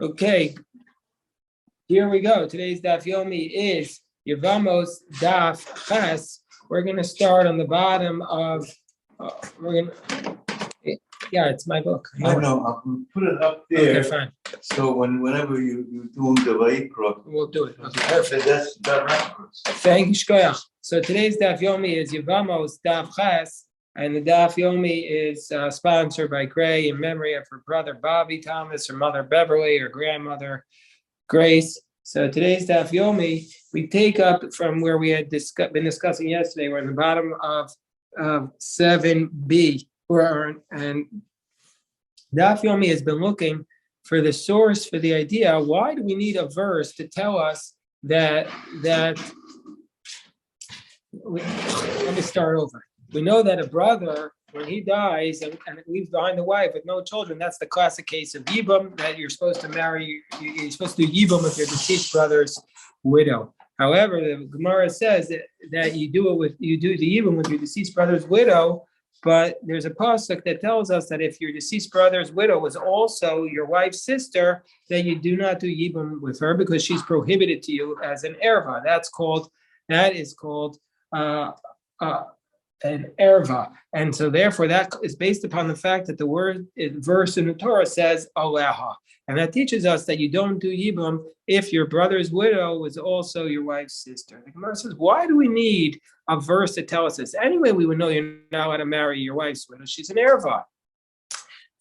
Okay, here we go. Today's Daf Yomi is Yevamos Daf Ches. We're going to start on the bottom of. Yeah, it's my book. I know. I'll put it up there. Okay, fine. So whenever you do the Vayikra, we'll do it. Okay, perfect. That's the reference. Thank you, Shkoyach. So today's Daf Yomi is Yevamos Daf Ches, and the Daf Yomi is sponsored by Gray in memory of her brother Bobby Thomas, her mother Beverly, her grandmother Grace. So today's Daf Yomi, we take up from where we had been discussing yesterday. We're in the bottom of 7b, and Daf Yomi has been looking for the source for the idea. Why do we need a verse to tell us that let me start over. We know that a brother, when he dies and leaves behind a wife with no children, that's the classic case of Yibum, that you're supposed to marry, you're supposed to do Yibum with your deceased brother's widow. However, the Gemara says that you do the Yibum with your deceased brother's widow, but there's a pasuk that tells us that if your deceased brother's widow was also your wife's sister, that you do not do Yibum with her because she's prohibited to you as an erva. That is called an erva, and so therefore that is based upon the fact that the verse in the Torah says aleha, and that teaches us that you don't do yibum if your brother's widow was also your wife's sister. The Gemara says, why do we need a verse to tell us this? Anyway, we would know you're not allowed to marry your wife's widow. She's an erva.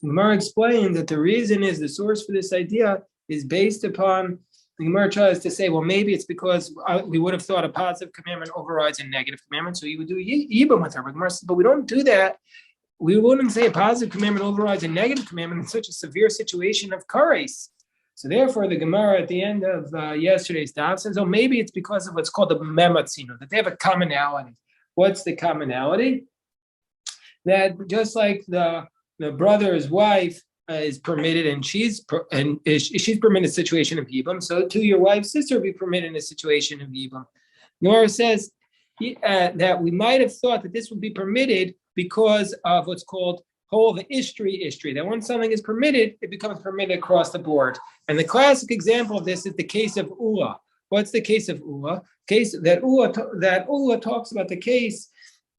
The Gemara explains that the reason is the source for this idea is based upon. The Gemara tries to say, well, maybe it's because we would have thought a positive commandment overrides a negative commandment, so you would do yibum with her. But we don't do that. We wouldn't say a positive commandment overrides a negative commandment in such a severe situation of kares. So therefore, the Gemara at the end of yesterday's daf says, oh, maybe it's because of what's called the mematzino, that they have a commonality. What's the commonality? That just like the brother's wife is permitted, and she's permitted in a situation of yibum, so too your wife's sister will be permitted in a situation of yibum. Nora says that we might have thought that this would be permitted because of what's called whole the ishtri, that when something is permitted, it becomes permitted across the board. And the classic example of this is the case of Ula. What's the case of Ula? Case that Ula talks about the case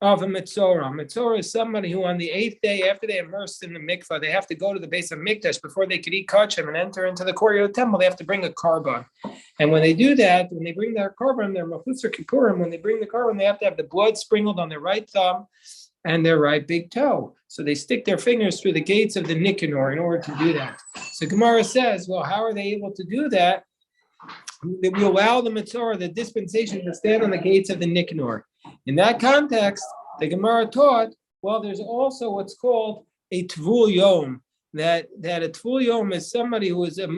of a Metzora. Metzora is somebody who on the 8th day after they immersed in the mikvah, they have to go to the base of Mikdash before they could eat kachim and enter into the courtyard of the temple. They have to bring a carbon. And when they do that, when they bring their carbon, their machutzer kippurim, when they bring the carbon, they have to have the blood sprinkled on their right thumb and their right big toe. So they stick their fingers through the gates of the Nicanor in order to do that. So Gemara says, well, how are they able to do that? We allow the Metzora, the dispensation, to stand on the gates of the Nicanor. In that context, the Gemara taught, well, there's also what's called a Tvul Yom, that a Tvul Yom is somebody who is had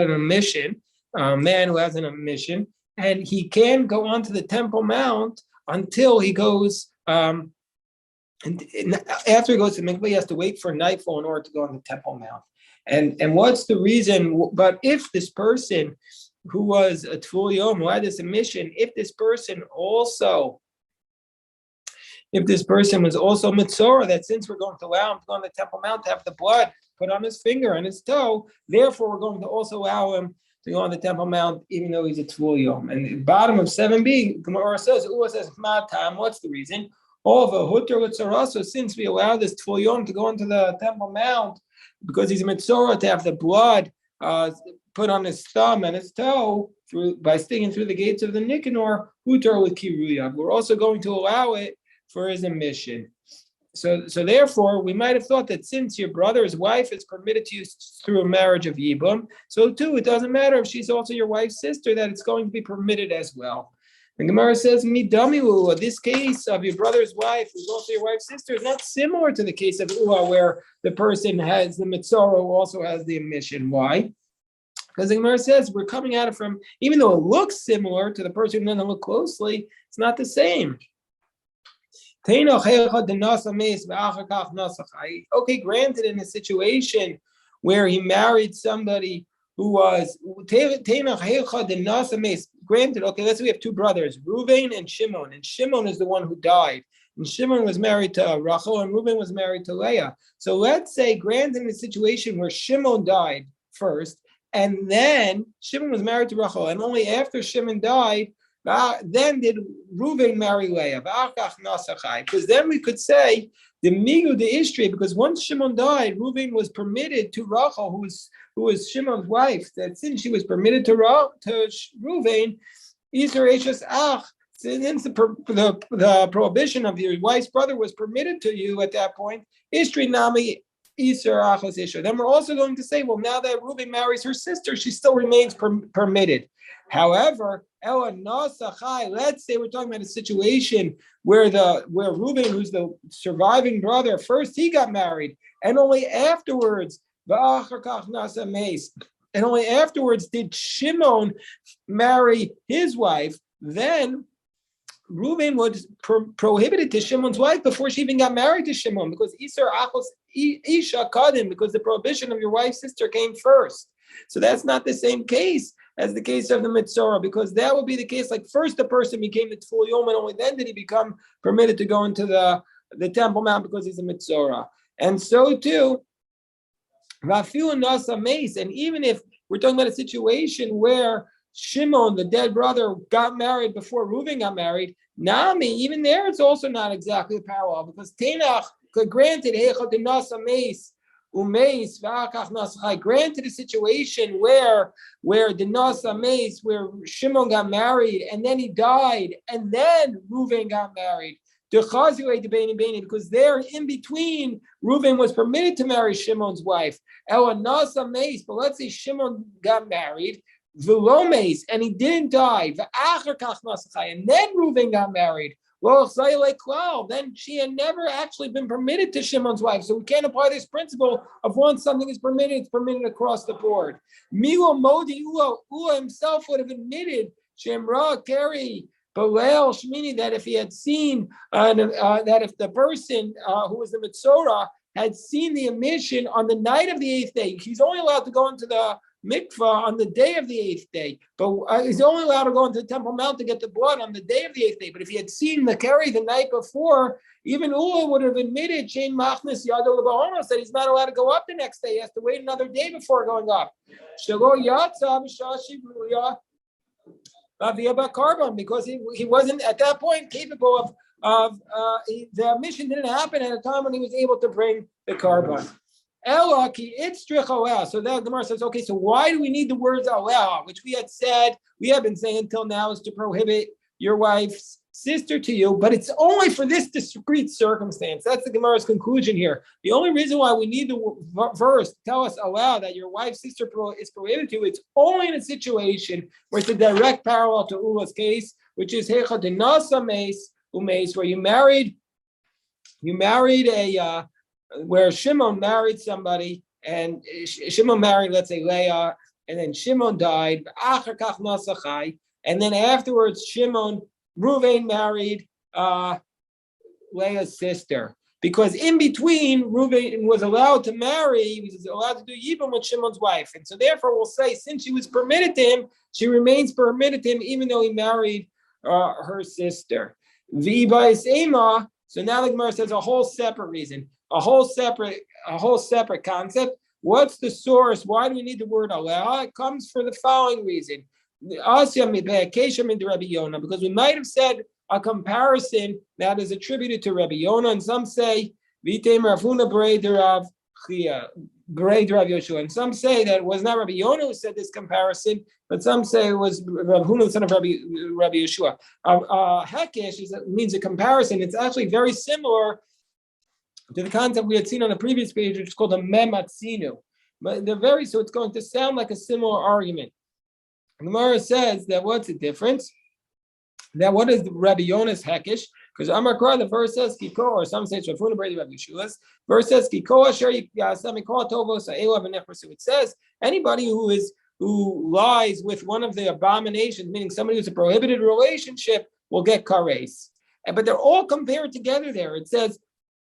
an emission, a man who has an emission, and he can't go onto the Temple Mount until he goes, and after he goes to Mikvah, he has to wait for nightfall in order to go on the Temple Mount. And what's the reason? But if this person who was a Tvul Yom, who had this emission, if this person was also Metzora, that since we're going to allow him to go on the Temple Mount to have the blood put on his finger and his toe, therefore we're going to also allow him to go on the Temple Mount, even though he's a Tvul Yom. And the bottom of 7b, Gemara says, Matam, what's the reason? So since we allow this Tvul Yom to go into the Temple Mount, because he's a Metzora, to have the blood put on his thumb and his toe by sticking through the gates of the Nicanor, Hutar with Kiruya. We're also going to allow it for his emission. So therefore, we might have thought that since your brother's wife is permitted to you through a marriage of Yibum, so too, it doesn't matter if she's also your wife's sister, that it's going to be permitted as well. And Gemara says, Midamiu, this case of your brother's wife, who's also your wife's sister, is not similar to the case of Ua, where the person has the Metzora who also has the emission. Why? Because the Gemara says we're coming at it from, even though it looks similar to the person who doesn't look closely, it's not the same. Okay, granted, in a situation where he married somebody who was granted, okay, let's say we have two brothers, Reuven and Shimon is the one who died. And Shimon was married to Rachel, and Reuben was married to Leah. So let's say, granted, in a situation where Shimon died first, and then Shimon was married to Rachel, and only after Shimon died, then did Reuven marry Leah. Because then we could say the migu the Ishtri, because once Shimon died, Reuven was permitted to Rachel, who was Shimon's wife, that since she was permitted to Reuven, Isur Eshes Ach, since the prohibition of your wife's brother was permitted to you at that point, Ishtri Nami Isur Achos Isha. Then we're also going to say, well, now that Reuven marries her sister, she still remains permitted. However, let's say we're talking about a situation where Reuben, who's the surviving brother, first he got married, and only afterwards, and only afterwards did Shimon marry his wife. Then Reuben was prohibited to Shimon's wife before she even got married to Shimon, because Isur Achos Isha Kadim, because the prohibition of your wife's sister came first. So that's not the same case as the case of the Mitzorah, because that would be the case like first the person became the Tful Yom, and only then did he become permitted to go into the Temple Mount because he's a Mitzorah. And so too, Rafiu Nasa Mace, and even if we're talking about a situation where Shimon, the dead brother, got married before Reuven got married, Nami, even there it's also not exactly a parallel, because Tenach, granted, granted a situation where the Nasa Mace, where Shimon got married and then he died and then Reuven got married. Because there in between, Reuven was permitted to marry Shimon's wife. But let's say Shimon got married, and he didn't die, and then Reuven got married. Well, then she had never actually been permitted to Shimon's wife. So we can't apply this principle of once something is permitted, it's permitted across the board. Milo Modi Ua himself would have admitted, Shemra Keri, Balel Shmini, that if he had seen, that if the person who was the Mitzorah had seen the emission on the night of the eighth day, he's only allowed to go into the mikvah on the day of the eighth day, but he's only allowed to go into the Temple Mount to get the blood on the day of the eighth day. But if he had seen the carry the night before, even Ula would have admitted Shane Machnis Yado Lebahonos that he's not allowed to go up the next day. He has to wait another day before going up. Because he wasn't at that point capable of the mission didn't happen at a time when he was able to bring the carbon. So that Gemara says, okay, so why do we need the words aleh, which we have been saying until now, is to prohibit your wife's sister to you, but it's only for this discrete circumstance. That's the Gemara's conclusion here. The only reason why we need the verse to tell us aleh that your wife's sister is prohibited to, it's only in a situation where it's a direct parallel to Ula's case, which is hecha de nasa meis umeis, where you married a where Shimon married somebody, and Shimon married, let's say, Leah, and then Shimon died, and then afterwards Reuven married Leah's sister. Because in between, Reuven was allowed to marry, he was allowed to do Yibum with Shimon's wife. And so therefore we'll say, since she was permitted to him, she remains permitted to him, even though he married her sister. So now the Gemara says a whole separate reason. A whole separate concept. What's the source? Why do we need the word aleh? It comes for the following reason. Because we might have said a comparison that is attributed to Rabbi Yonah, and some say Vitem Ravuna B'rei Rav Yoshua, and some say that it was not Rabbi Yonah who said this comparison, but some say it was Rav Huna, son of Rabbi Yoshua. Hekesh means a comparison. It's actually very similar to the concept we had seen on the previous page, which is called a mematzinu. But so it's going to sound like a similar argument. The Gemara says that what's the difference? That what is Rabbi Yonah's hekesh? Because Amar Kra, the verse says Kiko, or some say it's Rafuna Brady Rabbi Yeshua's. Verse says Kiko Asher Yasami Kol Tovos Ha'elav Nefrasu. It says anybody who lies with one of the abominations, meaning somebody who's a prohibited relationship, will get kares. But they're all compared together there. It says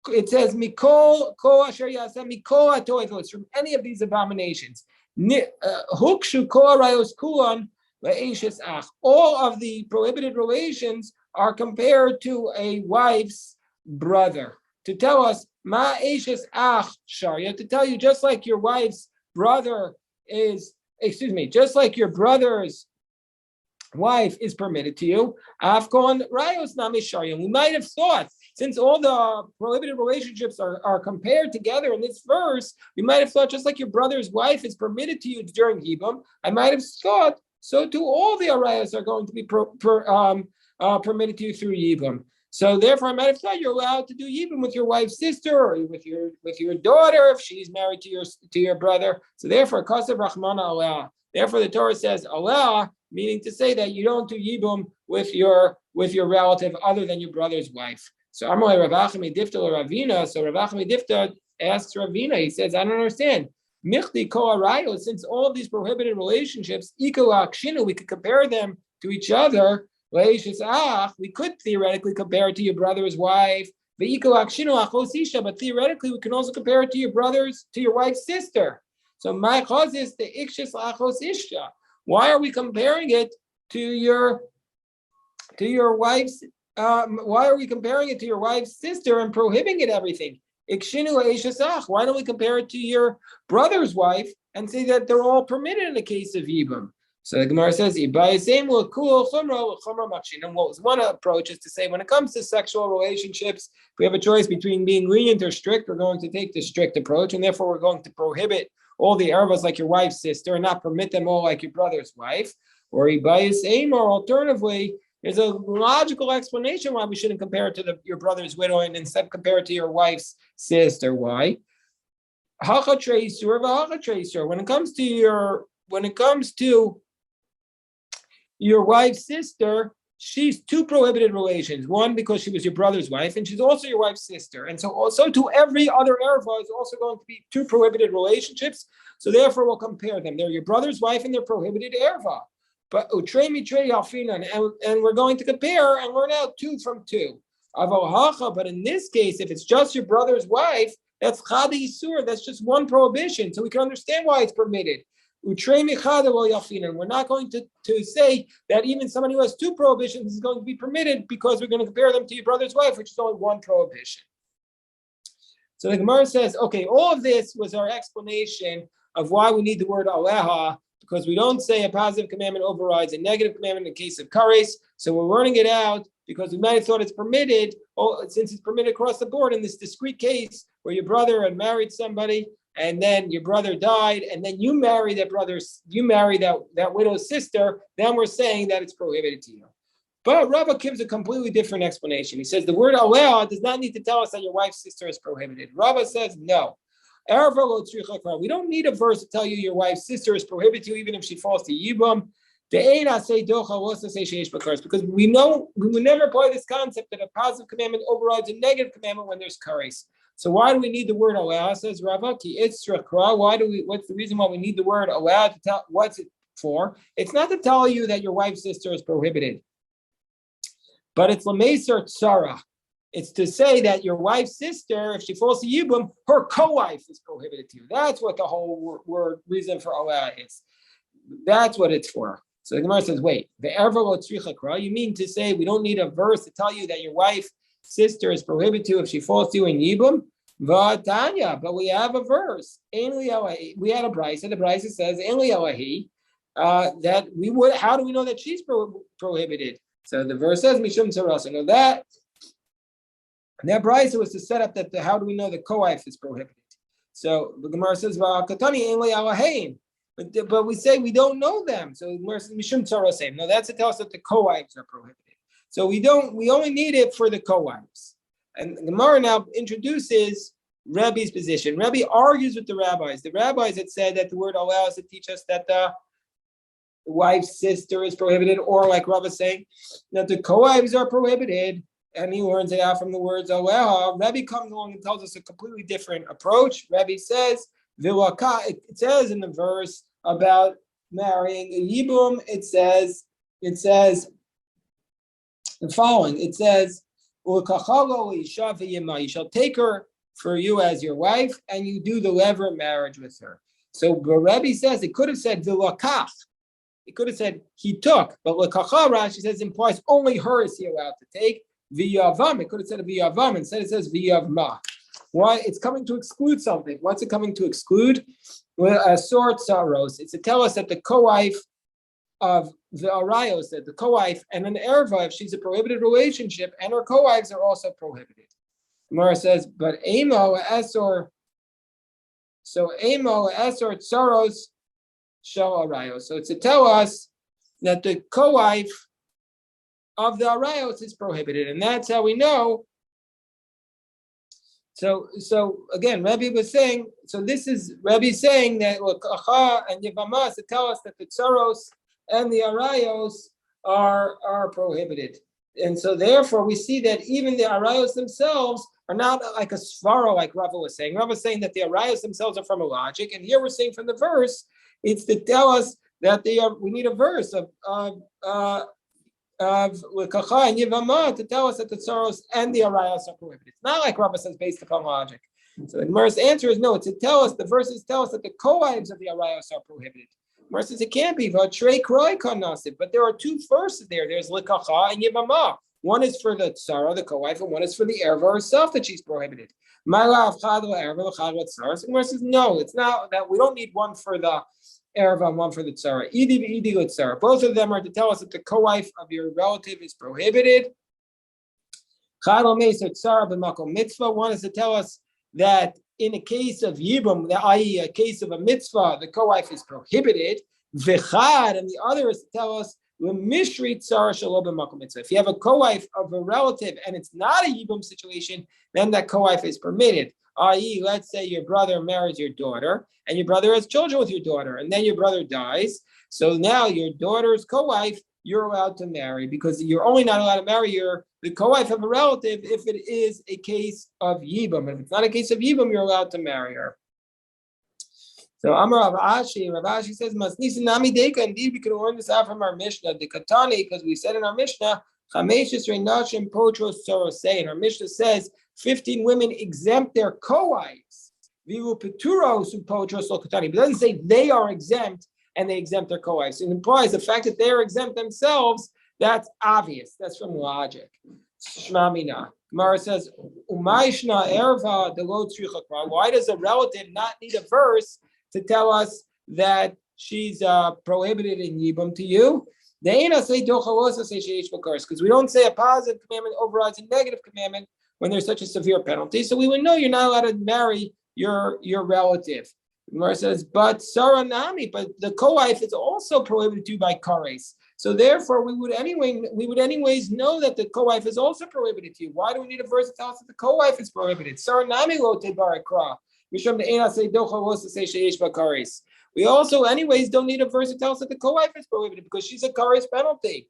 Mikol Ko Asher Yasam Mikol HaToivos, from any of these abominations. Hukshu Ko Rayos Kulan Ve'eshes Ach. All of the prohibited relations are compared to a wife's brother. To tell us, Ma Eshes Ach Sharia, to tell you just like your wife's brother is just like your brother's wife is permitted to you, Afkon Rayos Namishayim. We might have thought, since all the prohibited relationships are compared together in this verse, we might have thought just like your brother's wife is permitted to you during Yibum, I might have thought so too all the Arayos are going to be permitted to you through Yibum. So therefore, I might have thought you're allowed to do Yibum with your wife's sister or with your daughter if she's married to your brother. So therefore, Kasav Rahmana Allah. Therefore, the Torah says Allah, meaning to say that you don't do Yibum with your relative other than your brother's wife. So Amalei Rav Achami Difta Ravina. So Rav Achami Difta asks Ravina. He says, I don't understand. Michti ko arayo. Since all of these prohibited relationships, iko akshinu, we could compare them to each other. We could theoretically compare it to your brother's wife. But theoretically, we can also compare it to your wife's sister. So my cause is the ikshis achos ishta. Why are we comparing it to your wife's? Why are we comparing it to your wife's sister and prohibiting it everything? Why don't we compare it to your brother's wife and say that they're all permitted in the case of Yibum? So the Gemara says, and one approach is to say, when it comes to sexual relationships, we have a choice between being lenient or strict. We're going to take the strict approach, and therefore we're going to prohibit all the ervas like your wife's sister and not permit them all like your brother's wife. Or alternatively, there's a logical explanation why we shouldn't compare it to your brother's widow and instead compare it to your wife's sister. Why? When it comes to your wife's sister, she's two prohibited relations. One, because she was your brother's wife, and she's also your wife's sister. And so also to every other erva is also going to be two prohibited relationships. So therefore, we'll compare them. They're your brother's wife and they're prohibited erva. But and we're going to compare and learn out two from two. But in this case, if it's just your brother's wife, that's chadi isur. That's just one prohibition. So we can understand why it's permitted. And we're not going to say that even somebody who has two prohibitions is going to be permitted because we're going to compare them to your brother's wife, which is only one prohibition. So the Gemara says, okay, all of this was our explanation of why we need the word aleha, because we don't say a positive commandment overrides a negative commandment in the case of kares. So we're learning it out because we might have thought it's permitted, since it's permitted across the board in this discrete case where your brother had married somebody, and then your brother died, and then you marry that widow's sister, then we're saying that it's prohibited to you. But Rava gives a completely different explanation. He says the word aleh does not need to tell us that your wife's sister is prohibited. Rava says no. We don't need a verse to tell you your wife's sister is prohibited to you, even if she falls to Yibum. Because we know we would never apply this concept that a positive commandment overrides a negative commandment when there's kares. So why do we need the word aleh? Says Rava, what's the reason why we need the word aleh to tell? What's it for? It's not to tell you that your wife's sister is prohibited, but it's lameser tzara. It's to say that your wife's sister, if she falls to Yibum, her co-wife is prohibited to you. That's what the whole word reason for aleh is. That's what it's for. So the Gemara says, wait, you mean to say we don't need a verse to tell you that your wife's sister is prohibited to you if she falls to you in Yibum? But we have a verse. We had a brisa. The brisa says, that we would. How do we know that she's prohibited? So the verse says, Mishum Tzarasa. Now that brisa was to set up that how do we know the co-wife is prohibited? So the Gemara says, but we say we don't know them. So Mishum Tzarasa. No, that's to tell us that the co-wives are prohibited. So we only need it for the co-wives. And the Gemara now introduces Rebbe's position. Rebbe argues with the rabbis. The rabbis had said that the word allows to teach us that the wife's sister is prohibited, or like Rava saying that the co-wives are prohibited, and he learns it out from the words aleha. Rebbe comes along and tells us a completely different approach. Rebbe says, Vilaka, it says in the verse about marrying a Yibum, it says the following. It says, you shall take her for you as your wife, and you do the lever marriage with her. So Rebbe says it could have said vilakach. It could have said he took, but lekacha Rashi says implies only her is he allowed to take. Viyavam. It could have said viyavam. Instead it says viyavma. Why? It's coming to exclude something. What's it coming to exclude? Well, Asor Tsaros. It's to tell us that the co-wife of the Arayos, that the co-wife and an Erva, if she's a prohibited relationship, and her co-wives are also prohibited. Gemara says, but Amo Asor, so Amo Asor Tsaros Shel Arayos. So it's to tell us that the co-wife of the Arayos is prohibited, and that's how we know. So again, Rabbi was saying. So this is Rabbi saying that Acha and Yevamos to tell us that the Tsaros and the Arayos are prohibited, and so therefore we see that even the Arayos themselves are not like a svara, like Rava was saying. Rava was saying that the Arayos themselves are from a logic, and here we're saying from the verse, it's to tell us that they are. We need a verse of Lekacha and Yevamah to tell us that the Tsaros and the Arayos are prohibited. It's not like Rava says based upon logic. So the Gemara's answer is no. It's to tell us, the verses tell us that the co-wives of the Arayos are prohibited. Gemara says it can't be. But there are two verses there. There's Lekacha and Yevamah. One is for the Tsara, the co-wife, and one is for the Erva herself that she's prohibited. Gemara says no, it's not that we don't need one for the Erva and one for the Tsara. Idi Tsara. Both of them are to tell us that the co-wife of your relative is prohibited. One is to tell us that in a case of Yibum, i.e. a case of a mitzvah, the co-wife is prohibited. And the other is to tell us if you have a co-wife of a relative and it's not a Yibum situation, then that co-wife is permitted. I.e., let's say your brother marries your daughter and your brother has children with your daughter, and then your brother dies. So now your daughter's co-wife, you're allowed to marry, because you're only not allowed to marry the co-wife of a relative if it is a case of Yibum. If it's not a case of Yibum, you're allowed to marry her. So Amar Rav Ashi says, Masnisa Nami Deka, indeed we can learn this out from our Mishnah, the Katani, because we said in our Mishnah, Chameshes Reinashim Potros Sorosei, and our Mishnah says 15 women exempt their co-wives. Vivu Peturos Potros Lokatani. But it doesn't say they are exempt and they exempt their co-wives. It implies the fact that they are exempt themselves. That's obvious. That's from logic. Shmamina. Gemara says, Umayshna Erva Delo Tzricha. Why does a relative not need a verse to tell us that she's prohibited in Yibum to you? Because we don't say a positive commandment overrides a negative commandment when there's such a severe penalty. So we would know you're not allowed to marry your relative. Gemara says, but Saranami, but the co-wife is also prohibited to you by Kares. So therefore, we would anyways know that the co-wife is also prohibited to you. Why do we need a verse to tell us that the co-wife is prohibited? Saranami lo tebarakra. We also anyways don't need a verse to tell us that the co-wife is prohibited because she's a Kares penalty.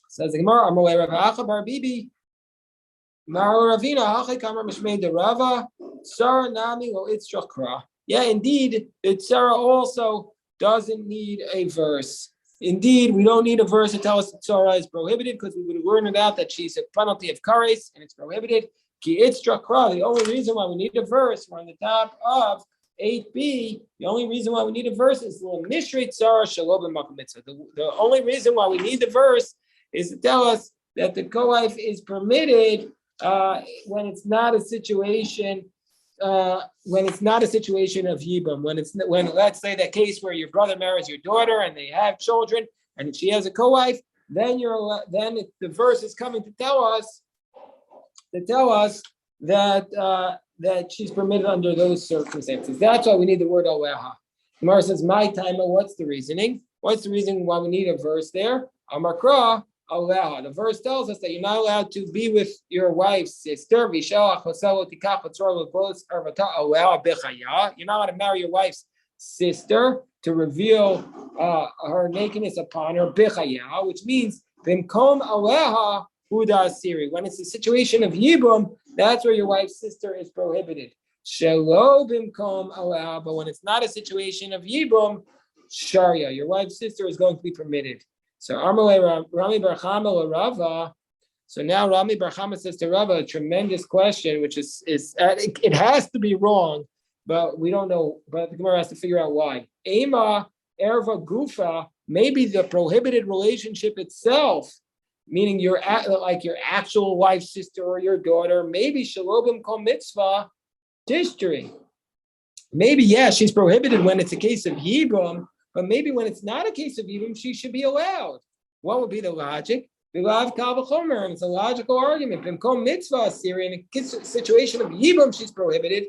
Says the Gemara, Amalei Rav Acha bar Bibi. Yeah, indeed, the Tzara also doesn't need a verse. Indeed, we don't need a verse to tell us that Tzara is prohibited because we would have learned it out that she's a penalty of Kares and it's prohibited. Ki itzrakra. The only reason why we need a verse, we're on the top of 8b. The only reason why we need a verse is the Mishri Tzara Shalom B'Makom Mitzvah. The only reason why we need the verse is to tell us that the co-wife is permitted when it's not a situation of Yibum. When let's say that case where your brother marries your daughter and they have children and she has a co-wife, then the verse is coming to tell us that she's permitted under those circumstances. That's why we need the word Aleha. Gemara says, my time, what's the reasoning? What's the reason why we need a verse there? Amarkra, Aleha. The verse tells us that you're not allowed to be with your wife's sister. You're not allowed to marry your wife's sister to reveal her nakedness upon her, bichaya, which means bimkom Aleha. When it's a situation of Yibum, that's where your wife's sister is prohibited. But when it's not a situation of Yibum, Sharia, your wife's sister is going to be permitted. So Rami Bar Chama Rava. So now Rami Bar Chama says to Rava a tremendous question, which is it has to be wrong, but we don't know. But the Gemara has to figure out why. Ema Erva Gufa, maybe the prohibited relationship itself, meaning your actual wife's sister or your daughter, maybe Shalobim Kol Mitzvah, Tishtri. Maybe, yeah, she's prohibited when it's a case of Yibum, but maybe when it's not a case of Yibum, she should be allowed. What would be the logic? And it's a logical argument. In a situation of Yibum, she's prohibited.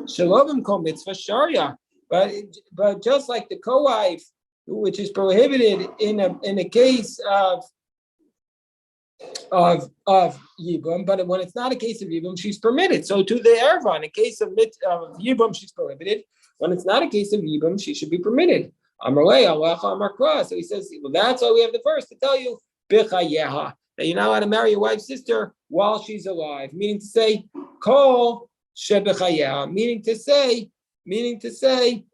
Shalom kol mitzvah sharia. But just like the co-wife, which is prohibited in a case of Yibum, but when it's not a case of Yibum, she's permitted. So to the Erva, in a case of Yibum, she's prohibited. When it's not a case of Yibum, she should be permitted. So he says, well, that's why we have the verse to tell you that you're not allowed to marry your wife's sister while she's alive. Meaning to say, kol shebechayeha. Meaning to say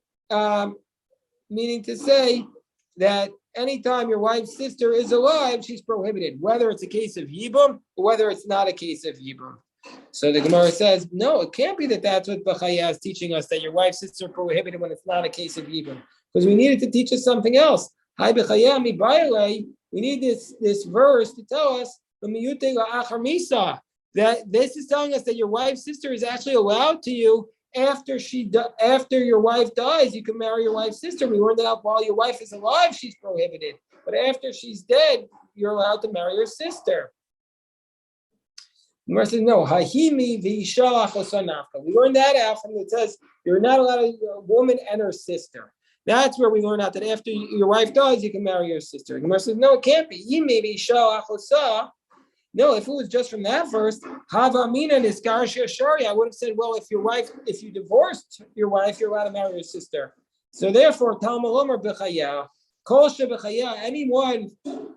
that anytime your wife's sister is alive, she's prohibited, whether it's a case of Yibum or whether it's not a case of Yibum. So the Gemara says, no, it can't be that that's what Bechaya is teaching us, that your wife's sister is prohibited when it's not a case of Yibum. Because we needed to teach us something else. Hi Bechaya mi bayale. We need this verse to tell us that this is telling us that your wife's sister is actually allowed to you after your wife dies. You can marry your wife's sister. We learned that out while your wife is alive, she's prohibited. But after she's dead, you're allowed to marry your sister. Gemara says, no, hahimi v'isha achosanafka. We learned that out from it says you're not allowed a woman and her sister. That's where we learn out that after your wife dies, you can marry your sister. Gemara says, no, it can't be. Yimi v'isha achosa. No, if it was just from that verse, hava mina niskar shari, I would have said, well, if you divorced your wife, you're allowed to marry your sister. So therefore, Talmud Omer b'chaya, kol shebechaya, anyone,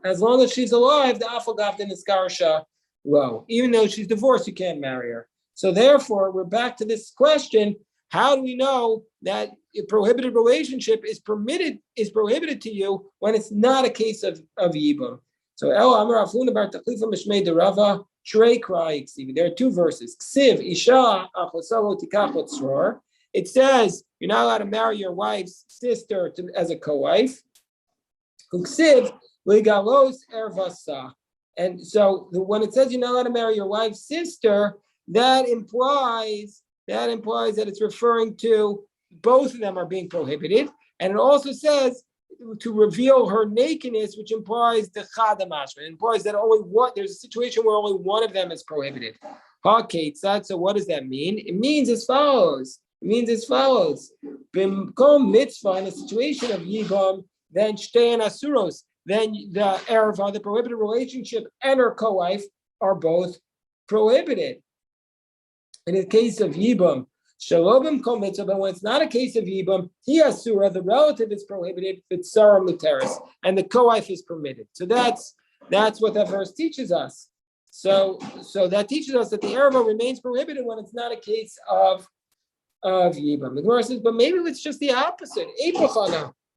as long as she's alive, the afagav the niskar. Well, even though she's divorced, you can't marry her. So therefore, we're back to this question: how do we know that a prohibited relationship is prohibited to you when it's not a case of Yibum? So there are two verses. It says you're not allowed to marry your wife's sister as a co-wife. And so when it says you're not allowed to marry your wife's sister, that implies that it's referring to both of them are being prohibited. And it also says to reveal her nakedness, which implies the chadamash. It implies that there's a situation where only one of them is prohibited. So what does that mean? It means as follows. Bimkom mitzvah, in a situation of Yibam, then shtein asuros, then the erva, the prohibited relationship, and her co-wife are both prohibited. In the case of Yibam, Shalobim kol mitzvah, but when it's not a case of Yibam, he asura, the relative is prohibited, Bitsara muteris, and the co-wife is permitted. So that's what that verse teaches us. So that teaches us that the erva remains prohibited when it's not a case of Yibam. The Gemara says, but maybe it's just the opposite.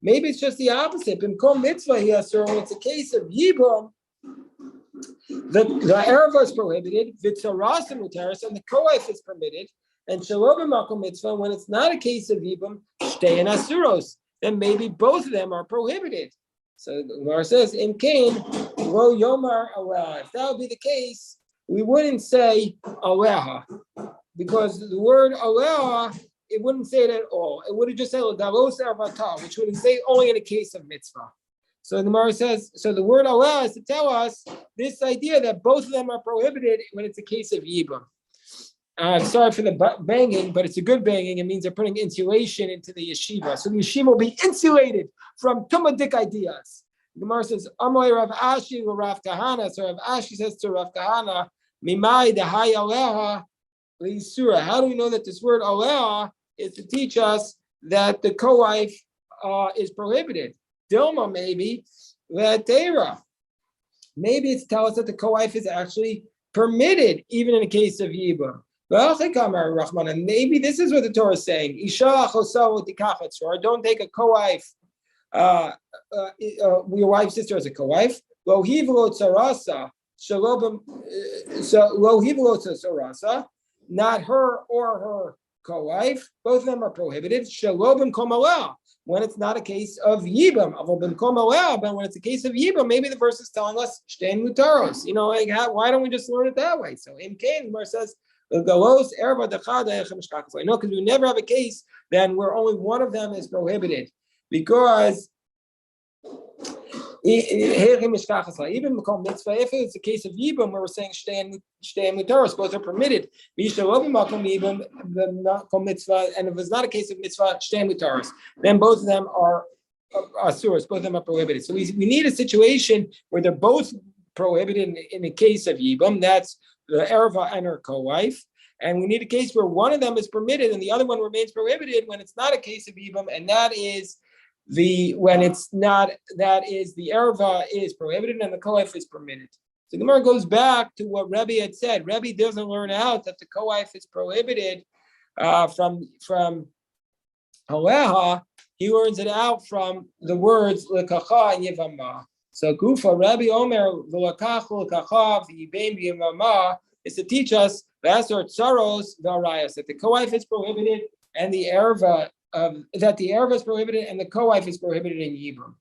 Maybe it's just the opposite. Bimkom mitzvah he asura, when it's a case of Yibam, the erva is prohibited, Vitzaras muteris, and the co-wife is permitted. And shalom b'makom mitzvah, when it's not a case of Yibam, shtein asuros, then maybe both of them are prohibited. So the Gemara says, Im kain lo yomar aleha. If that would be the case, we wouldn't say aleha, because the word aleha, it wouldn't say it at all. It would have just said dalos ervata, which wouldn't say only in a case of mitzvah. So the Gemara says, so the word aleha is to tell us this idea that both of them are prohibited when it's a case of Yibam. Sorry for the banging, but it's a good banging. It means they're putting insulation into the yeshiva. So the yeshiva will be insulated from tumadik ideas. The Gemara says, Amoy Rav Ashi Rav Kahana. So Rav Ashi says to Rav Kahana, Mimai dehai aleha li'isura. How do we know that this word aleha is to teach us that the co-wife is prohibited? Dilma, maybe, Latera. Maybe it's to tell us that the co-wife is actually permitted, even in a case of Yibam. And maybe this is what the Torah is saying. Don't take a co-wife, your wife's sister as a co-wife. Not her or her co-wife. Both of them are prohibited. When it's not a case of Yibam. But when it's a case of Yibam, maybe the verse is telling us Shtein Mutaros. Why don't we just learn it that way? So in Cain, Gemara says, No, because we never have a case then where only one of them is prohibited, because even mitzvah, if it's a case of yibum where we're saying shtei mutaros, both are permitted. And if it's not a case of mitzvah, shtei mutaros, then both of them are asuros, both of them are prohibited. So we need a situation where they're both prohibited in a case of yibum. That's the erva and her co-wife. And we need a case where one of them is permitted and the other one remains prohibited when it's not a case of yibum, and that is the erva is prohibited and the co-wife is permitted. So Gemara goes back to what Rebbe had said. Rebbe doesn't learn out that the co-wife is prohibited from Aleha. He learns it out from the words lekacha and yevama. So Gufa Rebbe Omer v'lakach lekacha v'yibem v'yevama is to teach us that the co-wife is prohibited and the erva is prohibited and the co-wife is prohibited in yibum.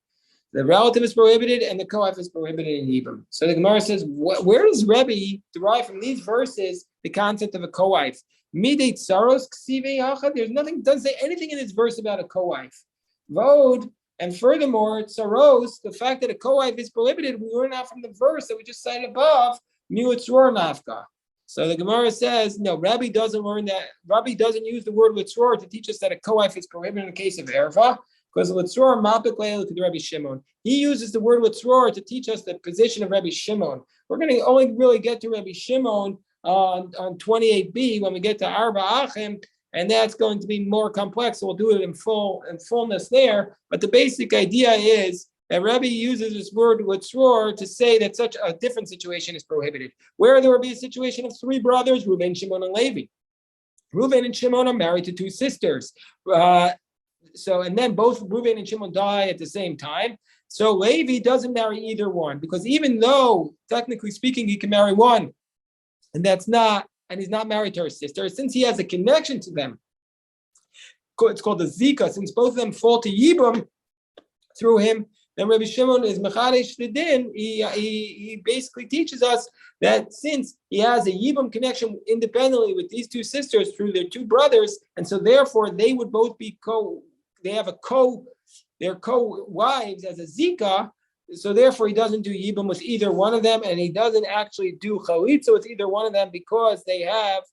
The relative is prohibited and the co-wife is prohibited in yibum. So the Gemara says, where does Rebbe derive from these verses the concept of a co-wife? Midei tsaros ksive yachad. There's nothing, doesn't say anything in this verse about a co-wife. Vod, and furthermore, tsaros, the fact that a co-wife is prohibited, we learn out from the verse that we just cited above, miutzror nafka. So the Gemara says, no, Rabbi doesn't learn that. Rabbi doesn't use the word litzror to teach us that a co-wife is prohibited in the case of erva, because litzror mapik leil to Rabbi Shimon. He uses the word litzror to teach us the position of Rabbi Shimon. We're going to only really get to Rabbi Shimon on 28b when we get to Arba Achim, and that's going to be more complex. So we'll do it in fullness there. But the basic idea is that Rebbe uses this word litzror to say that such a different situation is prohibited. Where there will be a situation of three brothers, Reuben, Shimon, and Levi. Reuben and Shimon are married to two sisters. And then both Reuben and Shimon die at the same time. So Levi doesn't marry either one, because even though, technically speaking, he can marry one, and he's not married to her sister, since he has a connection to them, it's called the Zika, since both of them fall to Yibum through him, then Rabbi Shimon is Mechadesh the Din. He basically teaches us that since he has a Yibum connection independently with these two sisters through their two brothers, and so therefore they would both be they're co-wives as a Zika, so therefore he doesn't do Yibum with either one of them, and he doesn't actually do Chalitza with either one of them because they have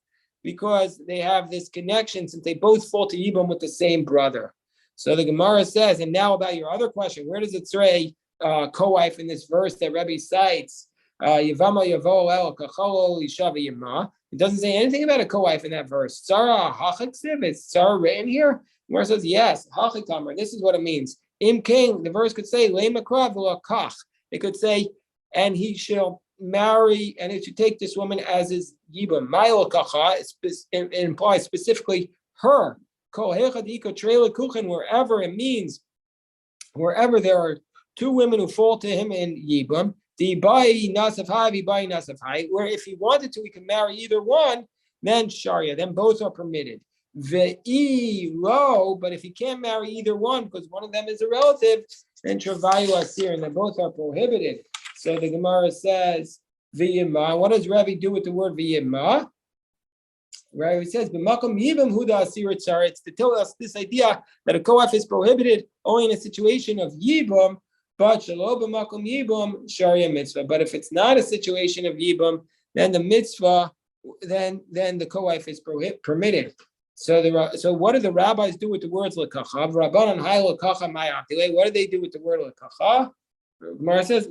this connection since they both fall to Yibum with the same brother. So the Gemara says, and now about your other question, where does it say co-wife in this verse that Rebbe cites? Yevamo yavo el kacholo isha v'yema. It doesn't say anything about a co-wife in that verse. Sarah hachiksiv, is Sarah written here? The Gemara says, yes, hachikamer. This is what it means. Im king, the verse could say, lemakra v'lakach. It could say, and he shall marry, and it should take this woman as his yibam. Ma'il kacha, it implies specifically her. Wherever it means, wherever there are two women who fall to him in Yibam, where if he wanted to, he can marry either one, then Sharia, then both are permitted. But if he can't marry either one because one of them is a relative, then Travayu Asir, and they both are prohibited. So the Gemara says, V'yima. What does Rabbi do with the word V'yima? Right, it says, it's to tell us this idea that a co-wife is prohibited only in a situation of yibum, but sharia mitzvah. But if it's not a situation of yibum, then the mitzvah, then the co-wife is permitted. So what do the rabbis do with the words lekacha? What do they do with the word lekacha? Gemara says,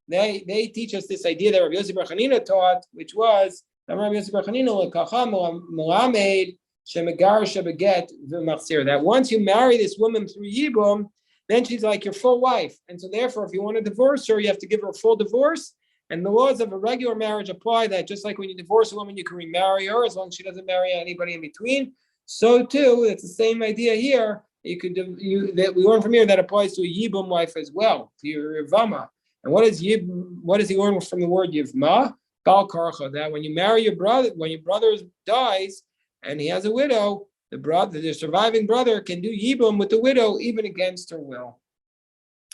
they teach us this idea that Rabbi Yossi Bar Chanina taught, which was that once you marry this woman through Yibum, then she's like your full wife. And so therefore, if you want to divorce her, you have to give her a full divorce. And the laws of a regular marriage apply that just like when you divorce a woman, you can remarry her as long as she doesn't marry anybody in between. So too, it's the same idea here. We learn from here that applies to a Yibum wife as well, to your Yevama. And what does he learn from the word Yivma? Bal karcha, that when you marry your brother, when your brother dies and he has a widow, the surviving brother can do yibum with the widow even against her will.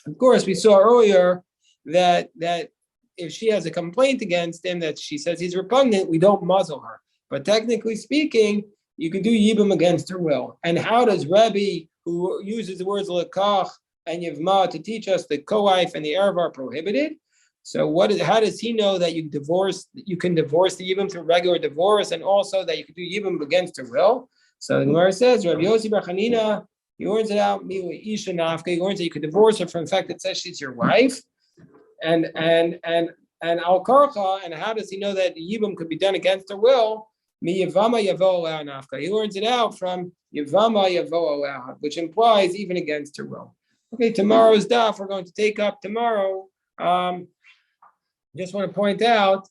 Of course, we saw earlier that if she has a complaint against him that she says he's repugnant, we don't muzzle her. But technically speaking, you can do yibum against her will. And how does Rebbe, who uses the words lekach and yevma to teach us that co-wife and the erev are prohibited? So how does he know that you can divorce the yibum through regular divorce, and also that you can do yibum against her will? So the Gemara says, Rabbi Yossi bar Chanina, he learns it out, Isha Nafka, he learns that you could divorce her from the fact that it says she's your wife. And Al Karcha, and how does he know that Yibum could be done against her will? Mi Yevama Yavo Nafka. He learns it out from Yevama Yavo, which implies even against her will. Okay, tomorrow's daf we're going to take up tomorrow. Just want to point out